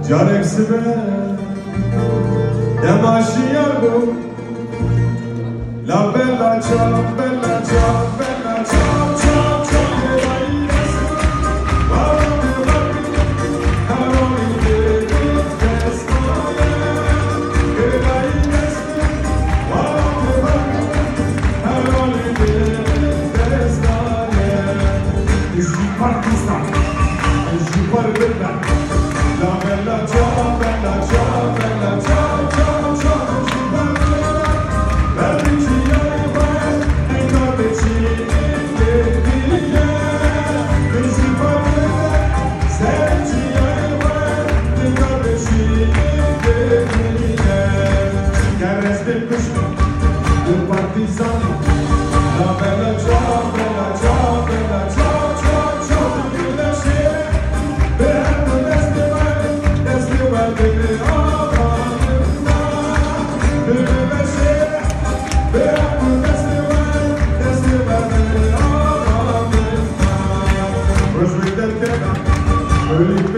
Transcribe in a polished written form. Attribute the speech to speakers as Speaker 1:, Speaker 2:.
Speaker 1: Jarek Sibe Damashi Albo La bella ciao, bella ciao, bella ciao, ciao, ciao La bella ciao, bella ciao, bella ciao, ciao, ciao, Really